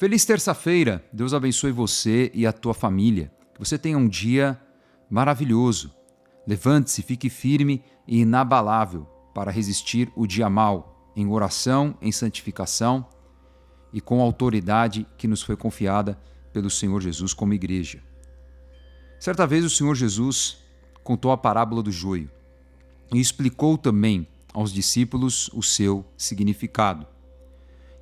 Feliz terça-feira, Deus abençoe você e a tua família. Que você tenha um dia maravilhoso. Levante-se, fique firme e inabalável para resistir o dia mau, em oração, em santificação e com a autoridade que nos foi confiada pelo Senhor Jesus como igreja. Certa vez o Senhor Jesus contou a parábola do joio e explicou também aos discípulos o seu significado.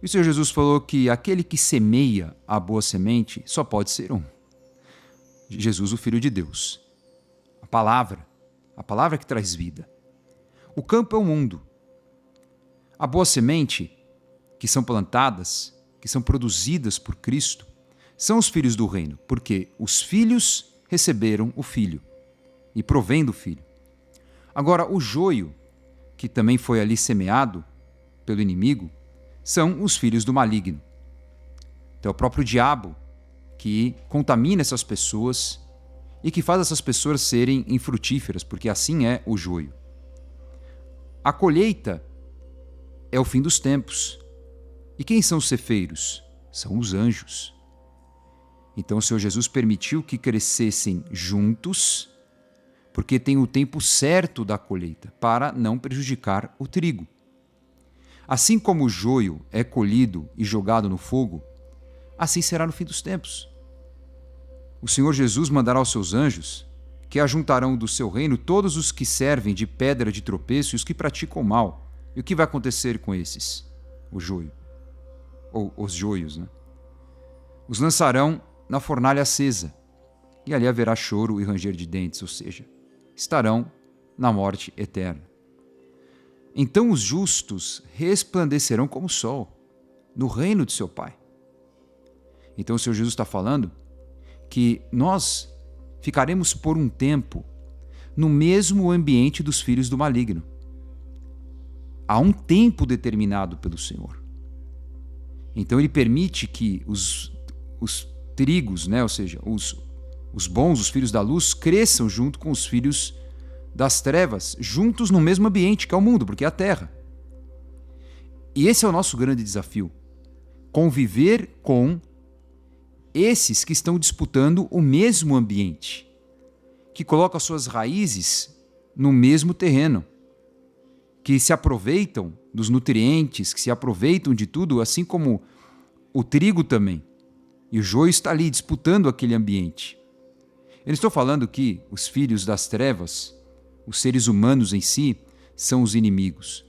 E o Senhor Jesus falou que aquele que semeia a boa semente só pode ser um. Jesus, o Filho de Deus. A palavra que traz vida. O campo é o mundo. A boa semente, que são plantadas, que são produzidas por Cristo, são os filhos do reino, porque os filhos receberam o Filho e provém do Filho. Agora, o joio, que também foi ali semeado pelo inimigo, são os filhos do maligno. Então é o próprio diabo que contamina essas pessoas e que faz essas pessoas serem infrutíferas, porque assim é o joio. A colheita é o fim dos tempos. E quem são os cefeiros? São os anjos. Então o Senhor Jesus permitiu que crescessem juntos, porque tem o tempo certo da colheita, para não prejudicar o trigo. Assim como o joio é colhido e jogado no fogo, assim será no fim dos tempos. O Senhor Jesus mandará aos seus anjos, que ajuntarão do seu reino todos os que servem de pedra de tropeço e os que praticam o mal. E o que vai acontecer com esses? O joio. Ou os joios, né? Os lançarão na fornalha acesa, e ali haverá choro e ranger de dentes, ou seja, estarão na morte eterna. Então os justos resplandecerão como o sol, no reino de seu Pai. Então o Senhor Jesus está falando que nós ficaremos por um tempo no mesmo ambiente dos filhos do maligno. Há um tempo determinado pelo Senhor. Então ele permite que os trigos, né, ou seja, os bons, os filhos da luz, cresçam junto com os filhos das trevas, juntos no mesmo ambiente que é o mundo, porque é a terra. E esse é o nosso grande desafio, conviver com esses que estão disputando o mesmo ambiente, que colocam as suas raízes no mesmo terreno, que se aproveitam dos nutrientes, que se aproveitam de tudo, assim como o trigo também. E o joio está ali disputando aquele ambiente. Eu não estou falando que os filhos das trevas, os seres humanos em si, são os inimigos.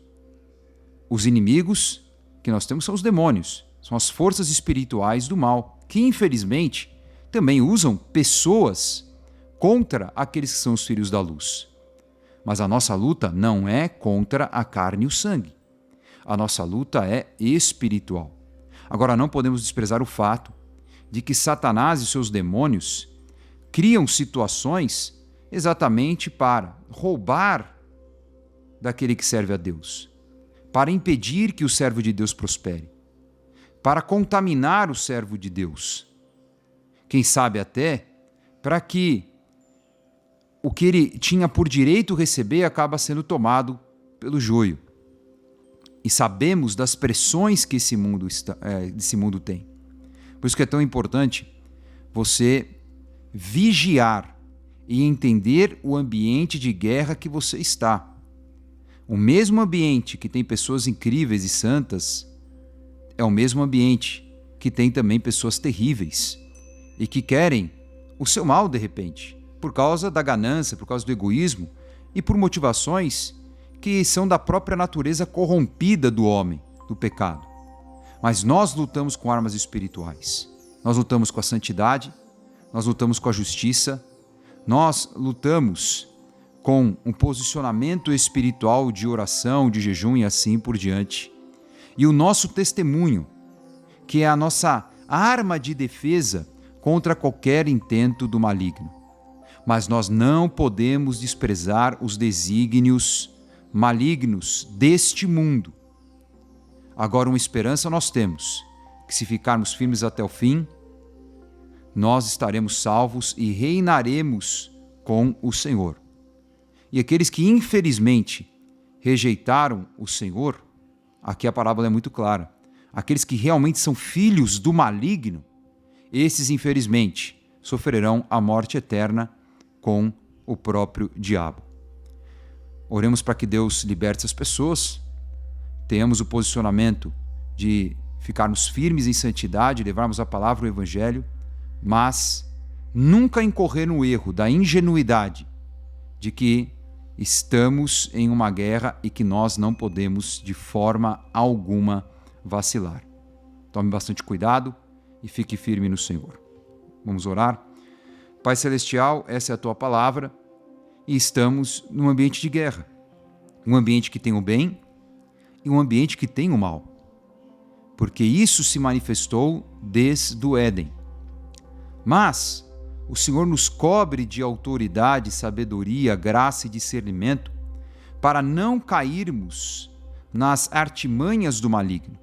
Os inimigos que nós temos são os demônios, são as forças espirituais do mal, que infelizmente também usam pessoas contra aqueles que são os filhos da luz. Mas a nossa luta não é contra a carne e o sangue. A nossa luta é espiritual. Agora, não podemos desprezar o fato de que Satanás e seus demônios criam situações exatamente para roubar daquele que serve a Deus, para impedir que o servo de Deus prospere, para contaminar o servo de Deus. Quem sabe até para que o que ele tinha por direito receber acaba sendo tomado pelo joio. E sabemos das pressões que esse mundo tem. Por isso que é tão importante você vigiar e entender o ambiente de guerra que você está. O mesmo ambiente que tem pessoas incríveis e santas é o mesmo ambiente que tem também pessoas terríveis e que querem o seu mal de repente, por causa da ganância, por causa do egoísmo e por motivações que são da própria natureza corrompida do homem, do pecado. Mas nós lutamos com armas espirituais. Nós lutamos com a santidade, nós lutamos com a justiça, nós lutamos com um posicionamento espiritual de oração, de jejum e assim por diante. E o nosso testemunho, que é a nossa arma de defesa contra qualquer intento do maligno. Mas nós não podemos desprezar os desígnios malignos deste mundo. Agora, uma esperança nós temos, que se ficarmos firmes até o fim, nós estaremos salvos e reinaremos com o Senhor. E aqueles que infelizmente rejeitaram o Senhor, aqui a parábola é muito clara, aqueles que realmente são filhos do maligno, esses, infelizmente, sofrerão a morte eterna com o próprio diabo. Oremos para que Deus liberte as pessoas, tenhamos o posicionamento de ficarmos firmes em santidade, levarmos a palavra, o evangelho, mas nunca incorrer no erro da ingenuidade de que estamos em uma guerra e que nós não podemos de forma alguma vacilar. Tome bastante cuidado e fique firme no Senhor. Vamos orar? Pai Celestial, essa é a Tua palavra e estamos num ambiente de guerra. Um ambiente que tem o bem e um ambiente que tem o mal. Porque isso se manifestou desde o Éden. Mas o Senhor nos cobre de autoridade, sabedoria, graça e discernimento para não cairmos nas artimanhas do maligno,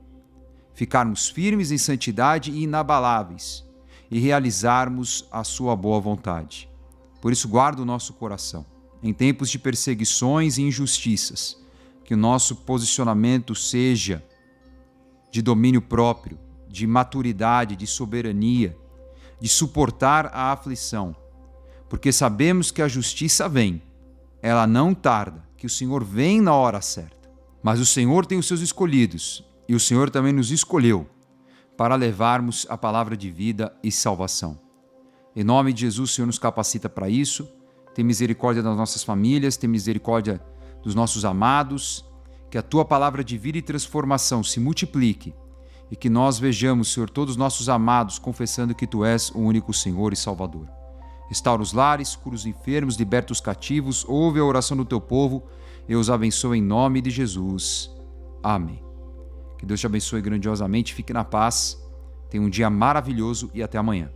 ficarmos firmes em santidade e inabaláveis e realizarmos a sua boa vontade. Por isso, guarda o nosso coração. Em tempos de perseguições e injustiças, que o nosso posicionamento seja de domínio próprio, de maturidade, de soberania, de suportar a aflição, porque sabemos que a justiça vem, ela não tarda, que o Senhor vem na hora certa. Mas o Senhor tem os seus escolhidos, e o Senhor também nos escolheu para levarmos a palavra de vida e salvação. Em nome de Jesus, o Senhor nos capacita para isso. Tem misericórdia das nossas famílias, tem misericórdia dos nossos amados, que a Tua palavra de vida e transformação se multiplique e que nós vejamos, Senhor, todos os nossos amados confessando que Tu és o único Senhor e Salvador. Restaura os lares, cura os enfermos, liberta os cativos, ouve a oração do Teu povo e os abençoa em nome de Jesus. Amém. Que Deus te abençoe grandiosamente, fique na paz, tenha um dia maravilhoso e até amanhã.